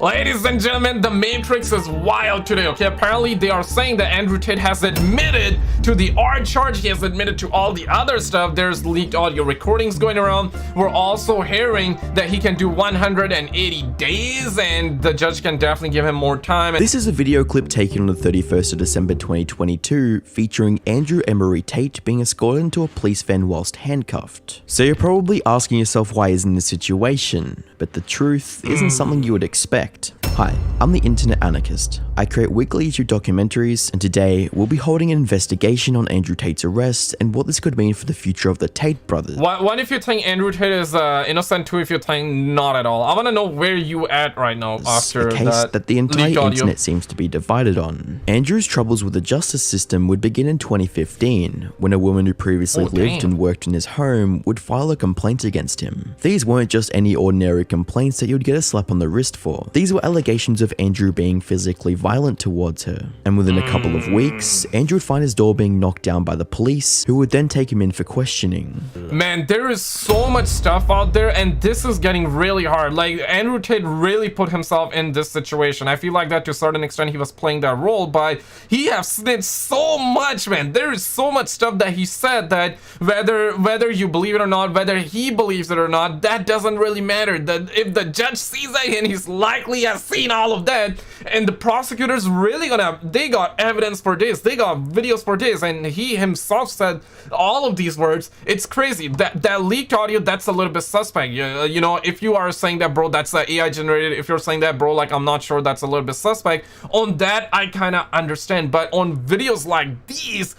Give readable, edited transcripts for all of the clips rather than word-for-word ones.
Ladies and gentlemen, the Matrix is wild today, okay? Apparently, they are saying that Andrew Tate has admitted to the art charge. He has admitted to all the other stuff. There's leaked audio recordings going around. We're also hearing that he can do 180 days, and the judge can definitely give him more time. This is a video clip taken on the 31st of December 2022, featuring Andrew Emery Tate being escorted into a police van whilst handcuffed. So you're probably asking yourself why he's in this situation, but the truth isn't something you would expect. Hi, I'm the Internet Anarchist. I create weekly YouTube documentaries, and today we'll be holding an investigation on Andrew Tate's arrest and what this could mean for the future of the Tate brothers. What if you think Andrew Tate is innocent too, if you think not at all? I want to know where you at right now after a case that the entire leaked audio. internet seems to be divided on. Andrew's troubles with the justice system would begin in 2015, when a woman who previously lived and worked in his home would file a complaint against him. These weren't just any ordinary complaints that you'd get a slap on the wrist for. These were allegations of Andrew being physically violent towards her. And within a couple of weeks, Andrew would find his door being knocked down by the police, who would then take him in for questioning. Man, there is so much stuff out there, and this is getting really hard. Like, Andrew Tate really put himself in this situation. I feel like that to a certain extent he was playing that role, but he has snitched so much, man. There is so much stuff that he said that whether you believe it or not, whether he believes it or not, that doesn't really matter. That if the judge sees that, and he's likely has seen all of that, and the prosecutors really they got evidence for this, they got videos for this, and he himself said all of these words. It's crazy. That leaked audio, that's a little bit suspect. You know, if you are saying that, bro, that's AI generated, if you're saying that, bro, like, I'm not sure, that's a little bit suspect. On that, I kind of understand, but on videos like these,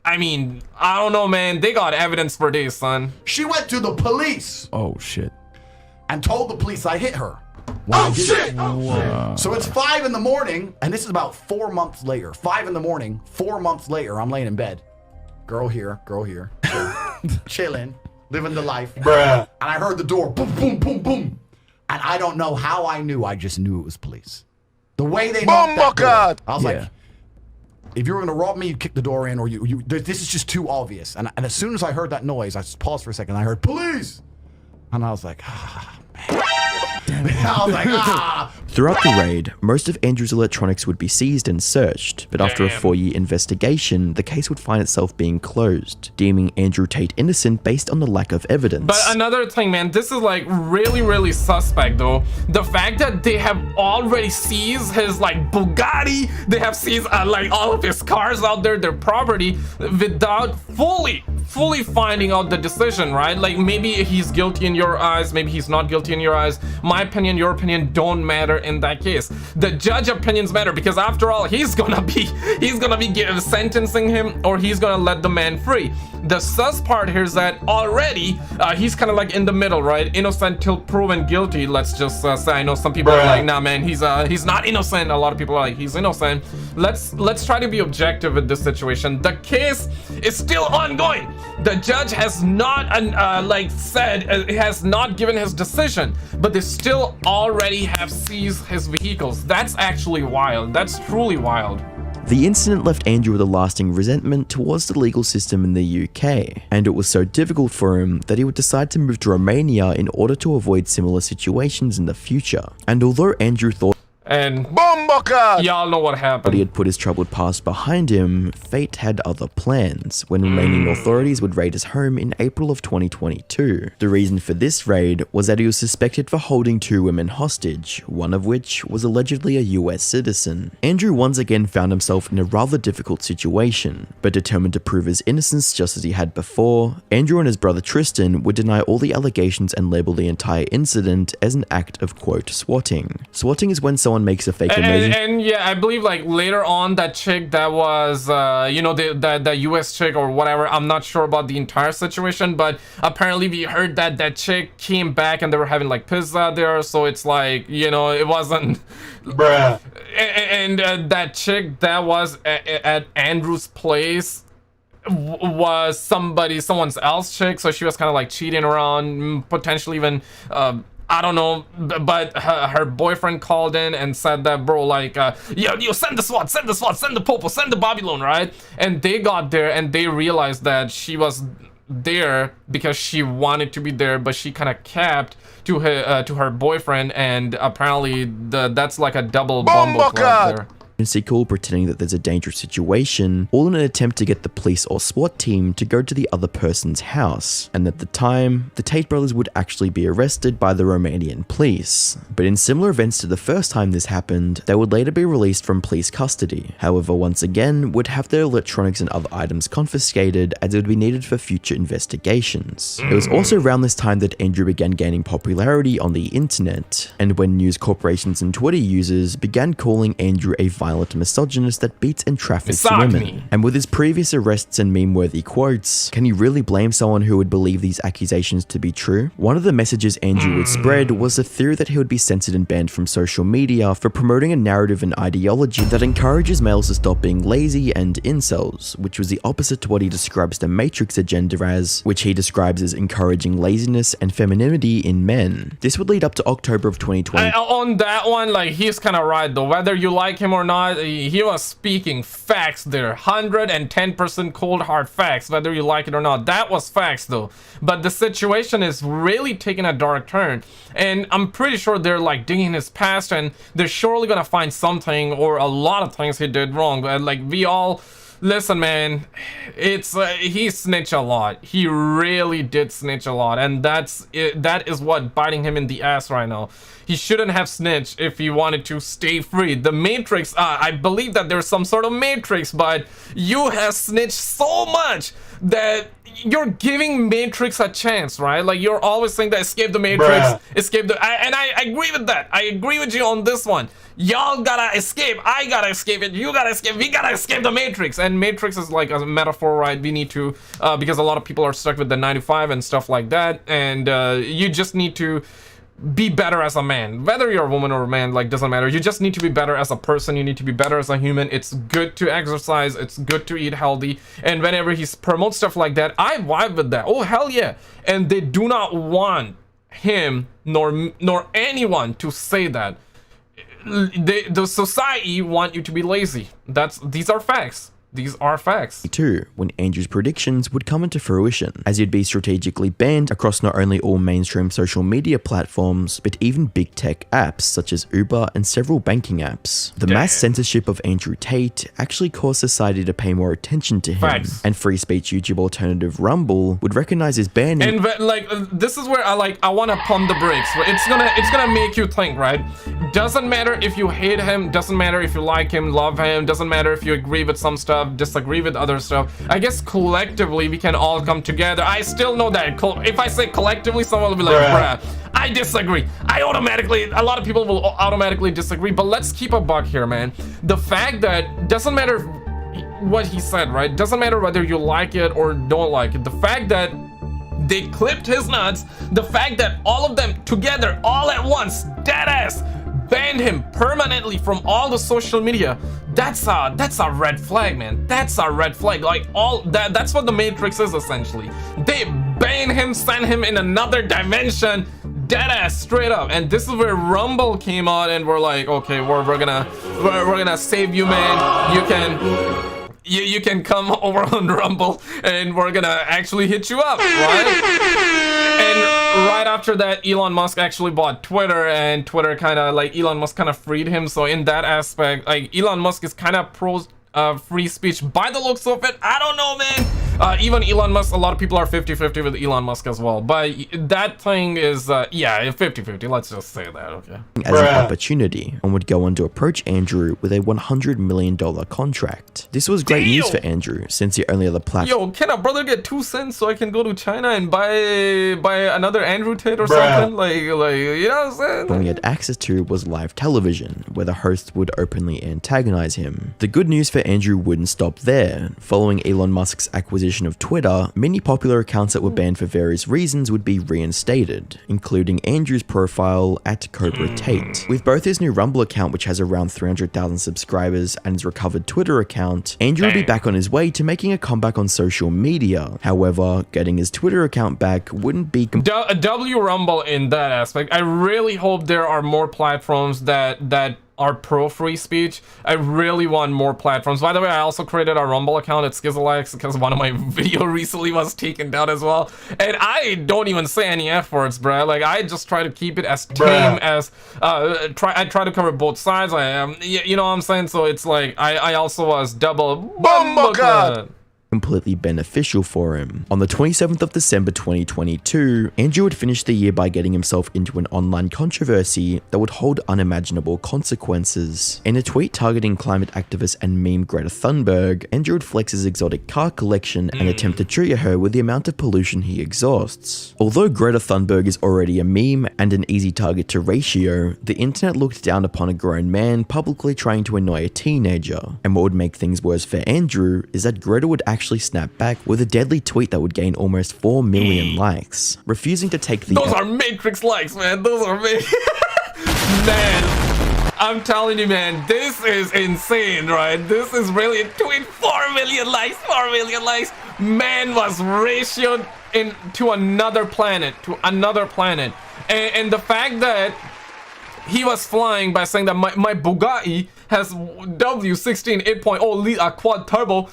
I mean, I don't know, man. They got evidence for this, son. She went to the police. Oh shit. And told the police I hit her. Oh shit! So it's 5 in the morning, and this is about 4 months later. 5 in the morning, 4 months later, I'm laying in bed. Girl here, chilling, living the life. Bruh. And I heard the door, boom, boom, boom, boom. And I don't know how I knew. I just knew it was police. The way they knocked that door, I was like, if you were gonna rob me, you kick the door in, or you. This is just too obvious. And as soon as I heard that noise, I just paused for a second. I heard police, and I was like, ah, man. I was like, ah. Throughout the raid, most of Andrew's electronics would be seized and searched, but after a 4-year investigation, the case would find itself being closed, deeming Andrew Tate innocent based on the lack of evidence. But another thing, man, this is like really suspect though. The fact that they have already seized his like Bugatti, they have seized like all of his cars out there, their property, without fully finding out the decision, right? Like, maybe he's guilty in your eyes, maybe he's not guilty in your eyes. My opinion, your opinion don't matter in that case. The judge opinions matter, because after all, he's gonna be sentencing him, or he's gonna let the man free. The sus part here is that already he's kind of like in the middle, right? Innocent till proven guilty. Let's just say, I know some people are like, nah, man, he's not innocent. A lot of people are like, he's innocent. Let's try to be objective with this situation. The case is still ongoing. The judge has not has not given his decision, but they still already have seized his vehicles. That's actually wild. That's truly wild. The incident left Andrew with a lasting resentment towards the legal system in the UK, and it was so difficult for him that he would decide to move to Romania in order to avoid similar situations in the future. And although Andrew thought y'all know what happened, he had put his troubled past behind him, fate had other plans when Romanian authorities would raid his home in April of 2022. The reason for this raid was that he was suspected for holding 2 women hostage, one of which was allegedly a US citizen. Andrew once again found himself in a rather difficult situation, but determined to prove his innocence just as he had before, Andrew and his brother Tristan would deny all the allegations and label the entire incident as an act of, quote, swatting. Swatting is when someone makes a fake emergency. And yeah, I believe like later on, that chick that was you know, the US chick or whatever, I'm not sure about the entire situation, but apparently we heard that that chick came back and they were having like pizza there, so it's like, you know, it wasn't bruh. And that chick that was at Andrew's place was someone else's chick, so she was kind of like cheating around, potentially even I don't know, but her boyfriend called in and said that, bro, like, yo, send the SWAT, send the Popo, send the Babylon, right? And they got there and they realized that she was there because she wanted to be there, but she kind of capped to her boyfriend, and apparently that's like a double bumble club there. Call pretending that there's a dangerous situation, all in an attempt to get the police or SWAT team to go to the other person's house, and at the time, the Tate brothers would actually be arrested by the Romanian police. But in similar events to the first time this happened, they would later be released from police custody. However, once again, would have their electronics and other items confiscated as it would be needed for future investigations. It was also around this time that Andrew began gaining popularity on the internet, and when news corporations and Twitter users began calling Andrew a violent misogynist that beats and traffics women. And with his previous arrests and meme-worthy quotes, can you really blame someone who would believe these accusations to be true? One of the messages Andrew would spread was the theory that he would be censored and banned from social media for promoting a narrative and ideology that encourages males to stop being lazy and incels, which was the opposite to what he describes the Matrix agenda as, which he describes as encouraging laziness and femininity in men. This would lead up to October of 2020. On that one, like, he's kind of right though. Whether you like him or not, he was speaking facts there. 110% cold hard facts, whether you like it or not. That was facts though. But the situation is really taking a dark turn, and I'm pretty sure they're like digging his past, and they're surely gonna find something or a lot of things he did wrong. But like, we all listen, man, it's he snitched a lot. He really did snitch a lot, and that is what biting him in the ass right now. He shouldn't have snitched if he wanted to stay free. The Matrix, I believe that there's some sort of Matrix, but you have snitched so much that you're giving Matrix a chance, right? Like, you're always saying that escape the Matrix, escape the... and I agree with that. I agree with you on this one. Y'all gotta escape. I gotta escape it. You gotta escape. We gotta escape the Matrix. And Matrix is like a metaphor, right? We need to, because a lot of people are stuck with the 95 and stuff like that. And you just need to be better as a man, whether you're a woman or a man, like, doesn't matter. You just need to be better as a person. You need to be better as a human. It's good to exercise, it's good to eat healthy, and whenever he promotes stuff like that, I vibe with that. Oh, hell yeah. And they do not want him nor anyone to say that. The society want you to be lazy. These are facts. These are facts. Too, when Andrew's predictions would come into fruition, as he'd be strategically banned across not only all mainstream social media platforms, but even big tech apps such as Uber and several banking apps. The mass censorship of Andrew Tate actually caused society to pay more attention to him, and free speech YouTube alternative Rumble would recognize his banning. And like, this is where I want to pump the brakes. It's gonna make you think, right? Doesn't matter if you hate him, doesn't matter if you like him, love him, doesn't matter if you agree with some stuff, disagree with other stuff. I guess collectively we can all come together. I still know that if I say collectively, someone will be like, bruh, I disagree. A lot of people will automatically disagree, but let's keep a buck here, man. The fact that doesn't matter what he said, right? Doesn't matter whether you like it or don't like it. The fact that they clipped his nuts, the fact that all of them together, all at once, dead ass, banned him permanently from all the social media. That's a red flag, man. That's a red flag. Like, that's what the Matrix is essentially. They ban him, send him in another dimension, dead ass, straight up. And this is where Rumble came out, and we're like, okay, we're gonna save you, man. You can come over on Rumble, and we're gonna actually hit you up, right? And right after that, Elon Musk actually bought Twitter, and Twitter Elon Musk kind of freed him. So in that aspect, like, Elon Musk is kind of pro free speech by the looks of it. I don't know, man. Even Elon Musk, a lot of people are 50-50 with Elon Musk as well. But that thing is, yeah, 50-50. Let's just say that, okay? As an opportunity, and would go on to approach Andrew with a $100 million contract. This was great news for Andrew, since the only other platform... Yo, can a brother get 2 cents so I can go to China and buy another Andrew Tate or something? Like, you know what I'm saying? What he had access to was live television, where the host would openly antagonize him. The good news for Andrew wouldn't stop there. Following Elon Musk's acquisition of Twitter, many popular accounts that were banned for various reasons would be reinstated, including Andrew's profile at Cobra Tate. With both his new Rumble account, which has around 300,000 subscribers, and his recovered Twitter account, Andrew would be back on his way to making a comeback on social media. However, getting his Twitter account back wouldn't be W Rumble in that aspect. I really hope there are more platforms that are pro free speech. I really want more platforms. By the way, I also created a Rumble account at SKizzleAXE because one of my video recently was taken down as well. And I don't even say any F words, bruh. Like, I just try to keep it as tame as, I try to cover both sides. I am, you know what I'm saying? So it's like, I also was double bumbleclad. Completely beneficial for him. On the 27th of December 2022, Andrew had finished the year by getting himself into an online controversy that would hold unimaginable consequences. In a tweet targeting climate activist and meme Greta Thunberg, Andrew would flex his exotic car collection and attempt to trigger her with the amount of pollution he exhausts. Although Greta Thunberg is already a meme and an easy target to ratio, the internet looked down upon a grown man publicly trying to annoy a teenager. And what would make things worse for Andrew is that Greta would actually snap back with a deadly tweet that would gain almost 4 million likes, refusing to take the— Those are Matrix likes, man. Those are man, I'm telling you, man, this is insane, right? This is really a tweet. 4 million likes, 4 million likes. Man was ratioed into another planet, and the fact that he was flying by saying that my Bugatti has W16 8.0 quad turbo.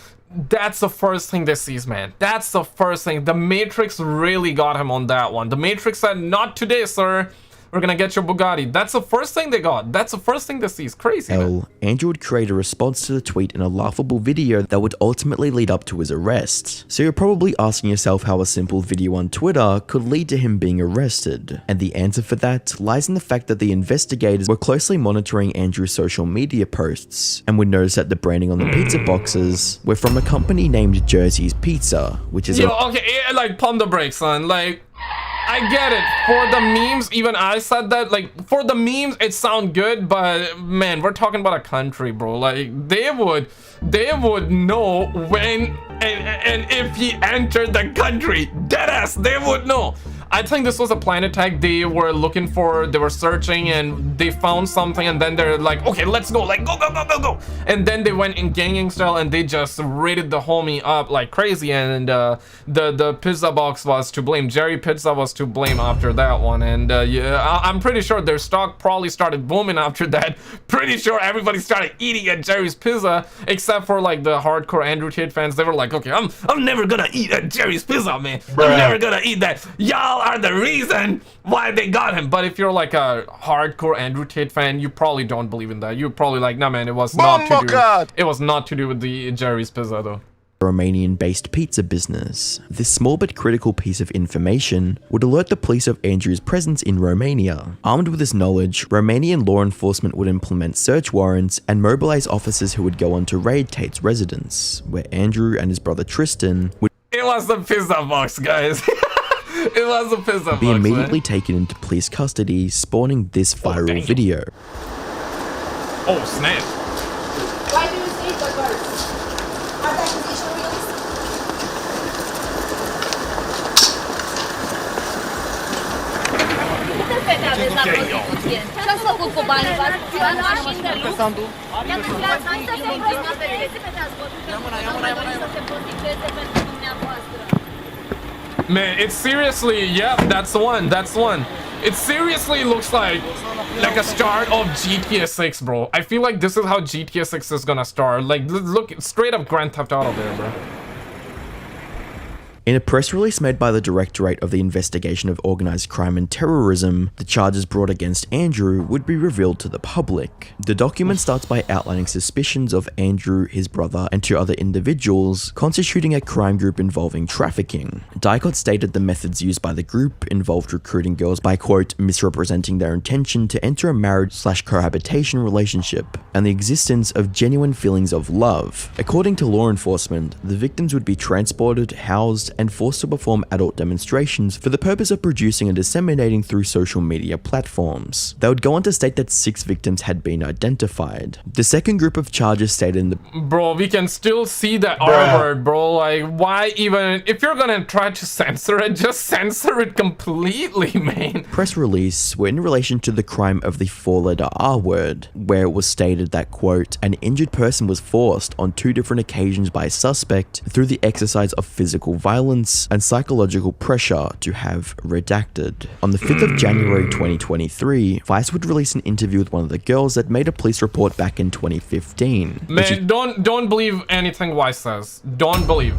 That's the first thing they sees, man. That's the first thing. The Matrix really got him on that one. The Matrix said, not today, sir. We're gonna get your Bugatti. That's the first thing they got. That's the first thing they see. It's crazy, man. Andrew would create a response to the tweet in a laughable video that would ultimately lead up to his arrest. So you're probably asking yourself how a simple video on Twitter could lead to him being arrested. And the answer for that lies in the fact that the investigators were closely monitoring Andrew's social media posts and would notice that the branding on the pizza boxes were from a company named Jersey's Pizza, which is okay, like, pump the brakes, son. Like, I get it. For the memes, even I said that. Like, for the memes, it sound good, but man, we're talking about a country, bro. Like, they would know when and if he entered the country. Deadass, they would know. I think this was a plan attack. They were looking for, they were searching and they found something, and then they're like, okay, let's go, like, go. And then they went in gang style and they just raided the homie up like crazy, and the pizza box was to blame. Jerry Pizza was to blame after that one. And yeah, I'm pretty sure their stock probably started booming after that. Pretty sure everybody started eating at Jerry's Pizza, except for like the hardcore Andrew Tate fans. They were like, okay, I'm never gonna eat at Jerry's Pizza, man. I'm never gonna eat that. Y'all are the reason why they got him. But if you're like a hardcore Andrew Tate fan, you probably don't believe in that. You're probably like, nah, man, it was not to do with the Jerry's Pizza though. Romanian-based pizza business. This small but critical piece of information would alert the police of Andrew's presence in Romania. Armed with this knowledge, Romanian law enforcement would implement search warrants and mobilize officers who would go on to raid Tate's residence, where Andrew and his brother Tristan would— It was the pizza box, guys. It was a pizza box, be immediately taken into police custody, spawning this viral video. Oh, snap. Why do you say the birds? Are the accusation real? Câte fete aveți la prostituție? Ce-ați făcut cu banii? V-ați mașini de lux? I-am întrebat, hai să se prostitueze, să se prostitueze pentru dumneavoastră. Man, it seriously, yeah, that's the one. It seriously looks like a start of GTA 6, bro. I feel like this is how GTA 6 is gonna start. Like, look, straight up Grand Theft Auto there, bro. In a press release made by the Directorate of the Investigation of Organized Crime and Terrorism, the charges brought against Andrew would be revealed to the public. The document starts by outlining suspicions of Andrew, his brother, and 2 other individuals constituting a crime group involving trafficking. Dicot stated the methods used by the group involved recruiting girls by, quote, misrepresenting their intention to enter a marriage/cohabitation relationship, and the existence of genuine feelings of love. According to law enforcement, the victims would be transported, housed, and forced to perform adult demonstrations for the purpose of producing and disseminating through social media platforms. They would go on to state that 6 victims had been identified. The second group of charges stated in the— Bro, we can still see the R word, bro. Like, why even— if you're gonna try to censor it, just censor it completely, man. Press release were in relation to the crime of the 4-letter R word, where it was stated stated that, quote, an injured person was forced on 2 different occasions by a suspect through the exercise of physical violence and psychological pressure to have redacted. On the 5th of January 2023, Vice would release an interview with one of the girls that made a police report back in 2015. Man, don't believe anything Vice says. Don't believe.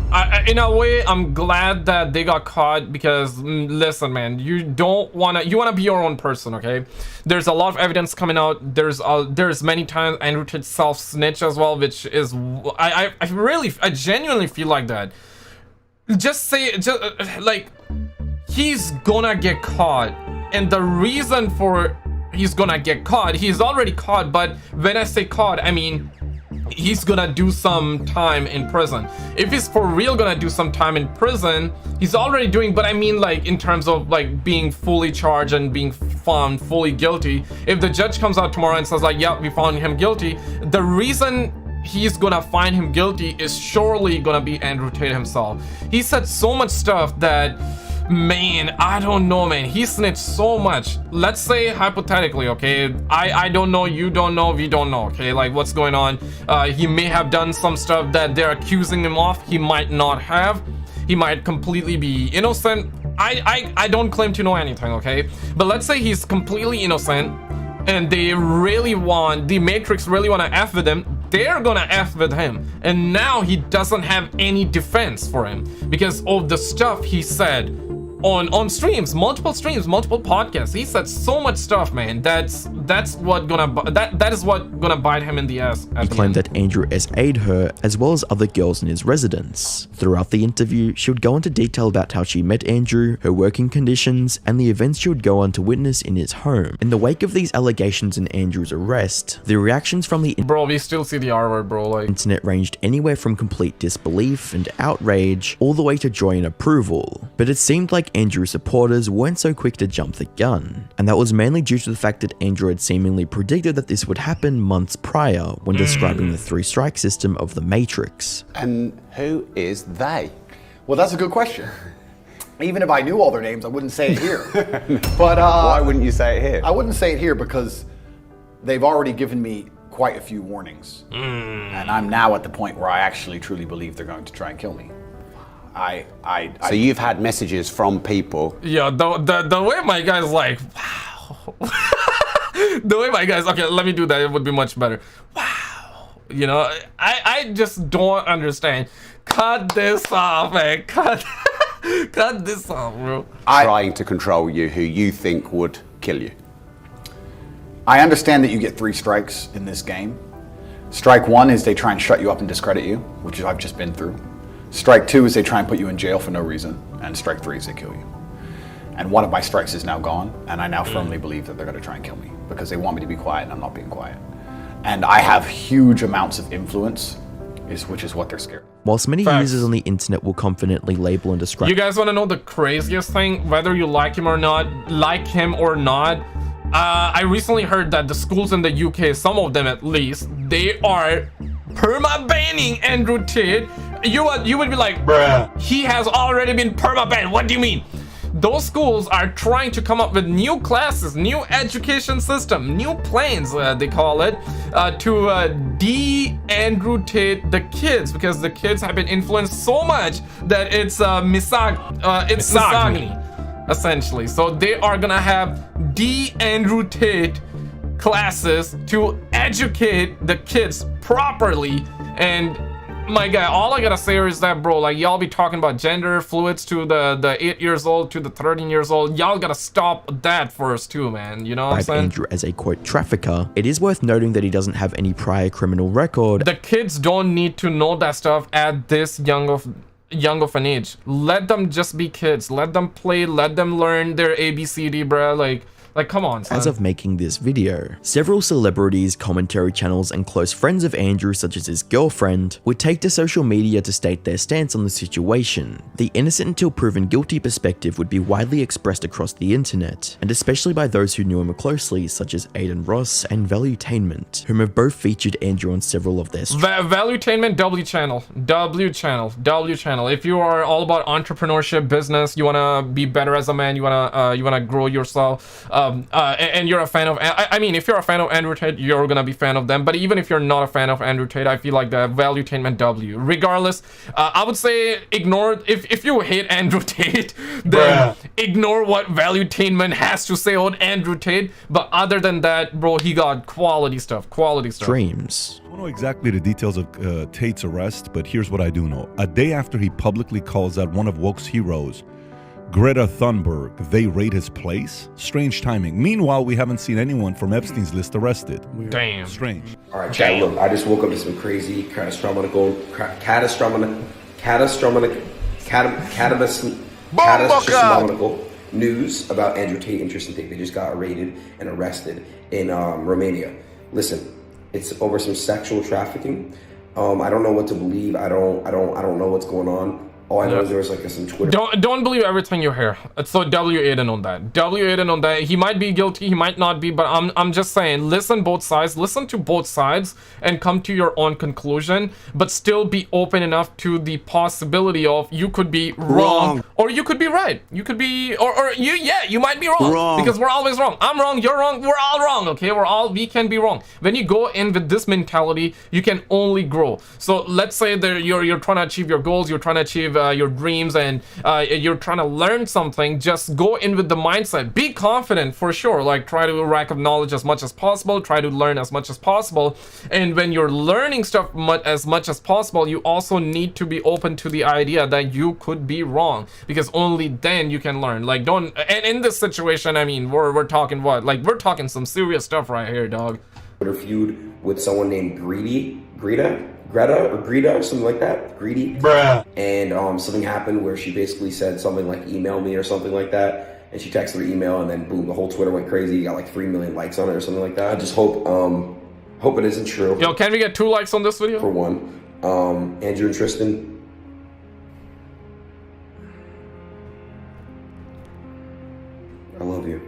In a way, I'm glad that they got caught because, listen, man, you wanna be your own person, okay? There's a lot of evidence coming out. There's many times Andrew Tate self-snitch as well, which is I genuinely feel like that. Just like he's gonna get caught, and the reason for he's gonna get caught, he's already caught, but when I say caught, I mean he's gonna do some time in prison. If he's for real gonna do some time in prison, he's already doing, but I mean like in terms of like being fully charged and being found fully guilty. If the judge comes out tomorrow and says like, yeah, we found him guilty, the reason he's gonna find him guilty is surely gonna be Andrew Tate himself. He said so much stuff that, man, I don't know, man. He snitched so much. Let's say hypothetically, okay, I don't know, you don't know, we don't know, okay, like what's going on. He may have done some stuff that they're accusing him of. He might not have. He might completely be innocent. I don't claim to know anything, okay, but let's say he's completely innocent and they really want, the Matrix really want to F with him. They're gonna F with him, and now he doesn't have any defense for him because of the stuff he said on streams, multiple podcasts. He said so much stuff, man. That is what gonna bite him in the ass. He claimed that Andrew S.'d her as well as other girls in his residence. Throughout the interview, she would go into detail about how she met Andrew, her working conditions, and the events she would go on to witness in his home. In the wake of these allegations and Andrew's arrest, the reactions from the we still see the R word, bro. Like, internet ranged anywhere from complete disbelief and outrage all the way to joy and approval. But it seemed like Andrew's supporters weren't so quick to jump the gun, and that was mainly due to the fact that Andrew had seemingly predicted that this would happen months prior when describing the 3-strike system of the Matrix. And who is they? Well, that's a good question. Even if I knew all their names, I wouldn't say it here. But why wouldn't you say it here? I wouldn't say it here because they've already given me quite a few warnings, and I'm now at the point where I actually truly believe they're going to try and kill me. So you've had messages from people. Yeah, the way my guy's like, wow. The way my guy's, okay, let me do that. It would be much better. Wow. You know, I just don't understand. Cut this off, man. Cut this off, bro. Trying to control you, who you think would kill you. I understand that you get 3 strikes in this game. Strike 1 is they try and shut you up and discredit you, which I've just been through. Strike 2 is they try and put you in jail for no reason, and strike 3 is they kill you. And one of my strikes is now gone, and I now firmly believe that they're going to try and kill me because they want me to be quiet and I'm not being quiet. And I have huge amounts of influence, which is what they're scared of. Whilst many users on the internet will confidently label and describe— You guys want to know the craziest thing? Whether you like him or not, I recently heard that the schools in the UK, some of them at least, they are perma-banning Andrew Tate. You would be like, bruh, he has already been perma-banned. What do you mean? Those schools are trying to come up with new classes, new education system, new plans, they call it, to de-Andrew Tate the kids, because the kids have been influenced so much that it's misogyny, essentially. So they are gonna have de-Andrew Tate classes to educate the kids properly. And my guy, all I gotta say is that, bro, like, y'all be talking about gender fluids to the 8 years old to the 13 years old. Y'all gotta stop that first too, man. You know what I'm saying? Andrew as a quote trafficker. It is worth noting that he doesn't have any prior criminal record. The kids don't need to know that stuff at this young of an age. Let them just be kids. Let them play. Let them learn their ABCD, bro. Like, come on, son. As of making this video, several celebrities, commentary channels, and close friends of Andrew, such as his girlfriend, would take to social media to state their stance on the situation. The innocent until proven guilty perspective would be widely expressed across the internet, and especially by those who knew him closely, such as Aiden Ross and Valuetainment, whom have both featured Andrew on several of their streams. Valuetainment, W channel. If you are all about entrepreneurship, business, you wanna be better as a man, you wanna grow yourself, and you're a fan of, I mean, if you're a fan of Andrew Tate, you're gonna be fan of them. But even if you're not a fan of Andrew Tate, I feel like the valuetainment W. Regardless, I would say ignore, if you hate Andrew Tate, then ignore what valuetainment has to say on Andrew Tate. But other than that, bro, he got quality stuff. Dreams. I don't know exactly the details of Tate's arrest, but here's what I do know. A day after he publicly calls out one of woke's heroes, Greta Thunberg, they raid his place? Strange timing. Meanwhile, we haven't seen anyone from Epstein's list arrested. Damn. Strange. All right, chat, look, I just woke up to some crazy catastrophical news about Andrew Tate and Tristan Tate. They just got raided and arrested in Romania. Listen, it's over some sexual trafficking. I don't know what to believe. I don't know what's going on. All I know is there was like some Twitter. Don't believe everything you hear. So W Aiden on that. W Aiden on that. He might be guilty, he might not be, but I'm just saying, listen both sides, listen to both sides and come to your own conclusion, but still be open enough to the possibility of you could be wrong. Or you could be right. You could be you might be wrong. Because we're always wrong. I'm wrong, you're wrong, we're all wrong, okay? We can be wrong. When you go in with this mentality, you can only grow. So let's say that you're trying to achieve your goals, you're trying to achieve your dreams, and you're trying to learn something. Just go in with the mindset, be confident for sure, like try to rack up knowledge as much as possible, try to learn as much as possible. And when you're learning stuff as much as possible, you also need to be open to the idea that you could be wrong, because only then you can learn. Like, don't, and in this situation, I mean, we're talking what, like, we're talking some serious stuff right here, dog. Twitter feud with someone named Greta or something like that. Greedy. Bruh. And something happened where she basically said something like email me or something like that. And she texted her email, and then boom, the whole Twitter went crazy. You got like 3 million likes on it or something like that. I just hope it isn't true. Yo, can we get 2 likes on this video? For one. Andrew and Tristan. I love you.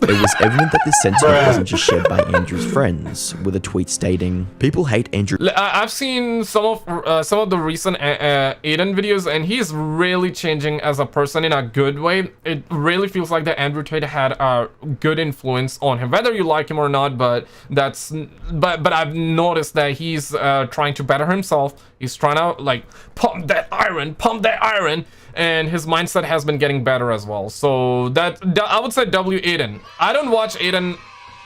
It was evident that this sentiment wasn't just shared by Andrew's friends, with a tweet stating, "People hate Andrew." I've seen some of the recent Aiden videos, and he's really changing as a person in a good way. It really feels like that Andrew Tate had a good influence on him, whether you like him or not. But I've noticed that he's trying to better himself. He's trying to like pump that iron. And his mindset has been getting better as well. So that I would say W Aiden. I don't watch Aiden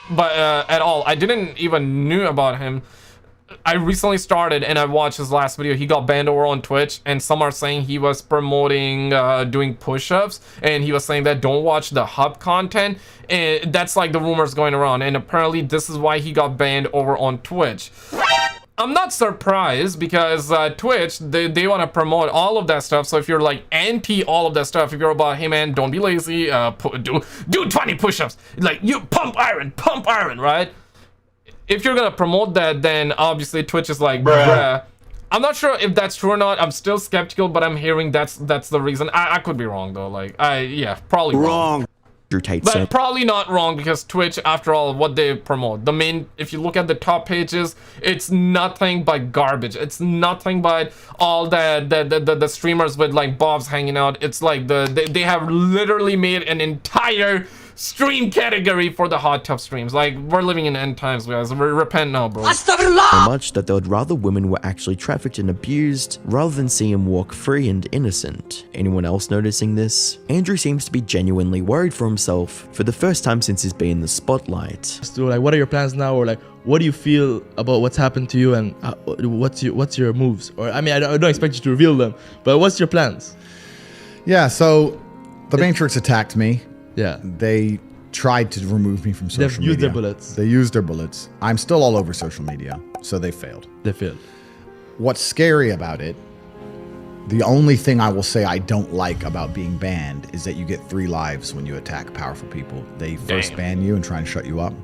but at all. I didn't even knew about him. I recently started and I watched his last video. He got banned over on Twitch, and some are saying he was promoting doing push-ups, and he was saying that don't watch the hub content, and that's like the rumors going around, and apparently this is why he got banned over on Twitch. I'm not surprised, because Twitch, they want to promote all of that stuff. So if you're like anti all of that stuff, if you're about, hey man, don't be lazy, do 20 push-ups, like you pump iron, right? If you're gonna promote that, then obviously Twitch is like, bruh. I'm not sure if that's true or not. I'm still skeptical, but I'm hearing that's the reason. I could be wrong though. Like, yeah, probably wrong. But probably not wrong, because Twitch, after all, what they promote, the main, if you look at the top pages, it's nothing but garbage. It's nothing but all the streamers with like bobs hanging out. It's like they have literally made an entire stream category for the hot tub streams. Like, we're living in end times, guys. Repent now, bro. So much that they would rather women were actually trafficked and abused rather than see him walk free and innocent. Anyone else noticing this? Andrew seems to be genuinely worried for himself for the first time since he's been in the spotlight. So, like, what are your plans now, or like, what do you feel about what's happened to you, and what's your moves? Or I mean, I don't expect you to reveal them, but what's your plans? Yeah, so the Matrix attacked me. Yeah. They tried to remove me from social media. They've used their bullets. They used their bullets. I'm still all over social media, so they failed. They failed. What's scary about it, the only thing I will say I don't like about being banned is that you get 3 lives when you attack powerful people. They first ban you and try and shut you up.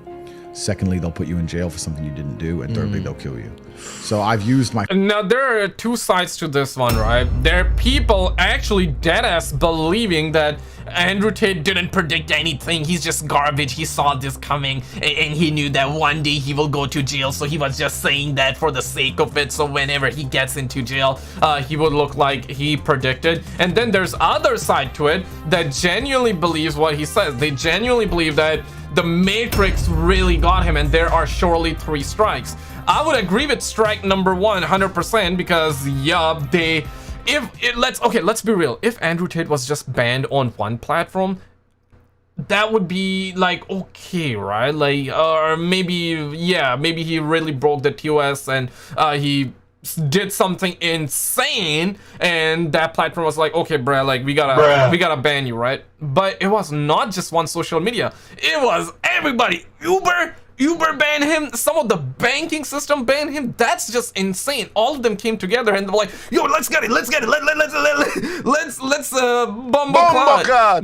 Secondly, they'll put you in jail for something you didn't do. And thirdly, they'll kill you. So I've used my... Now, there are 2 sides to this one, right? There are people actually deadass believing that Andrew Tate didn't predict anything. He's just garbage. He saw this coming, and he knew that one day he will go to jail. So he was just saying that for the sake of it. So whenever he gets into jail, he would look like he predicted. And then there's other side to it that genuinely believes what he says. They genuinely believe that the Matrix really got him, and there are surely 3 strikes. I would agree with strike number 1 100% because yup, let's be real. If Andrew Tate was just banned on one platform, that would be like okay, right? Like or maybe he really broke the TOS and he did something insane and that platform was like, okay bruh, like we gotta ban you, right? But it was not just one social media, it was everybody. Uber banned him, some of the banking system banned him. That's just insane. All of them came together and they're like, yo, let's get it, let's Bumbleclad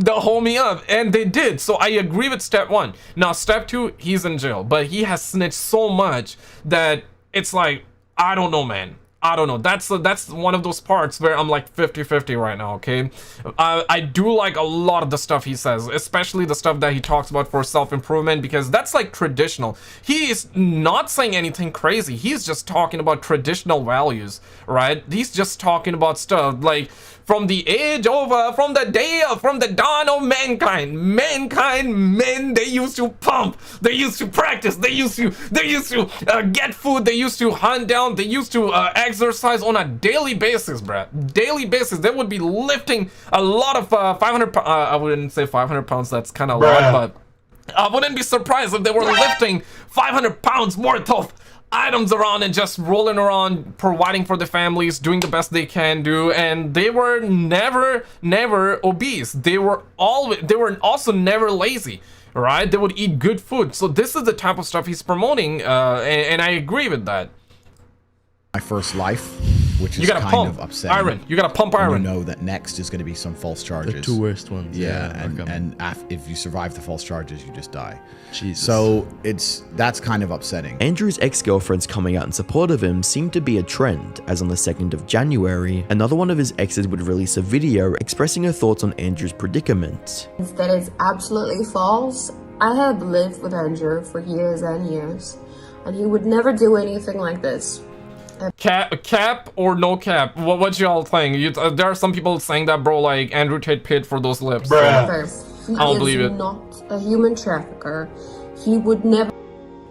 the homie up, and they did. So I agree with step 1. Now step 2, he's in jail, but he has snitched so much that it's like, I don't know, man. I don't know. That's one of those parts where I'm like 50-50 right now, okay? I do like a lot of the stuff he says, especially the stuff that he talks about for self-improvement, because that's like traditional. He is not saying anything crazy. He's just talking about traditional values, right? He's just talking about stuff like from the dawn of mankind, men, they used to pump, they used to practice, they used to get food, they used to hunt down, they used to exercise on a daily basis, bruh. Daily basis. They would be lifting a lot of 500 I wouldn't say 500 pounds, that's kind of a lot, but I wouldn't be surprised if they were lifting 500 pounds worth of items around and just rolling around, providing for the families, doing the best they can do, and they were never obese. They were also never lazy, right? They would eat good food. So this is the type of stuff he's promoting, and I agree with that. My first life, which is kind of upsetting. Iron. You gotta pump iron. You know that next is going to be some false charges. The 2 worst ones. Yeah, and if you survive the false charges, you just die. Jesus. So that's kind of upsetting. Andrew's ex-girlfriends coming out in support of him seemed to be a trend, as on the 2nd of January, another one of his exes would release a video expressing her thoughts on Andrew's predicament. That is absolutely false. I have lived with Andrew for years and years, and he would never do anything like this. Cap or no cap? What y'all think? There are some people saying that, bro, like Andrew Tate paid for those lips. He I don't believe it. Not a human trafficker. He would never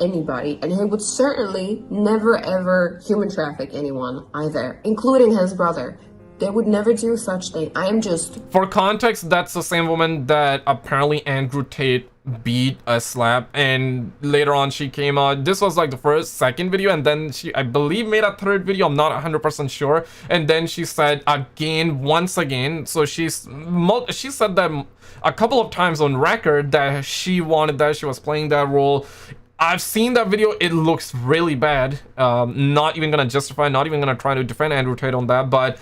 anybody, and he would certainly never ever human traffic anyone either, including his brother. They would never do such thing. I am just... For context, that's the same woman that apparently Andrew Tate beat a slap, and later on she came out. This was like the second video, and then she, I believe, made a 3rd video. I'm not 100% sure. And then she said once again. So she said that a couple of times on record that she wanted that, she was playing that role. I've seen that video. It looks really bad. Not even gonna justify, not even gonna try to defend Andrew Tate on that, but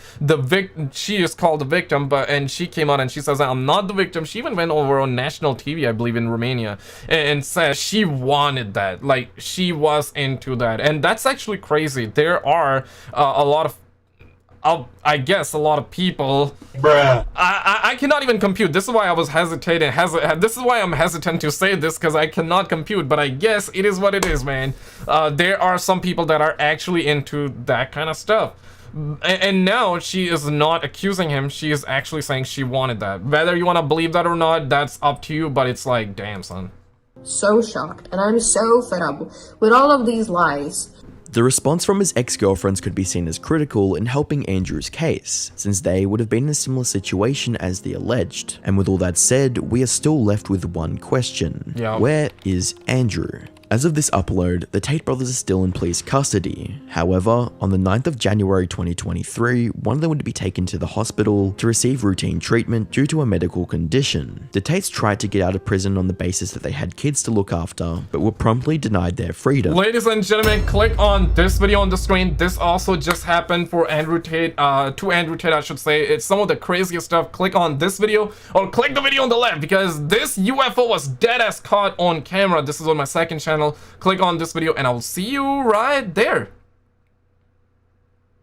she is called the victim, and she came out and she says, I'm not the victim. She even went over on national TV, I believe, in Romania, and said she wanted that, like she was into that. And that's actually crazy. There are a lot of I guess a lot of people, bruh. I cannot even compute. This is why I was hesitating. This is why I'm hesitant to say this, because I cannot compute. But I guess it is what it is, man. There are some people that are actually into that kind of stuff. And now she is not accusing him. She is actually saying she wanted that. Whether you want to believe that or not, that's up to you. But it's like, damn, son. So shocked, and I'm so fed up with all of these lies. The response from his ex-girlfriends could be seen as critical in helping Andrew's case, since they would have been in a similar situation as the alleged. And with all that said, we are still left with one question. Yeah. Where is Andrew? As of this upload, the Tate brothers are still in police custody. However, on the 9th of January 2023, one of them would be taken to the hospital to receive routine treatment due to a medical condition. The Tates tried to get out of prison on the basis that they had kids to look after, but were promptly denied their freedom. Ladies and gentlemen, click on this video on the screen. This also just happened for Andrew Tate, to Andrew Tate, I should say. It's some of the craziest stuff. Click on this video, or click the video on the left, because this UFO was dead as caught on camera. This is on my second channel. Click on this video and I will see you right there.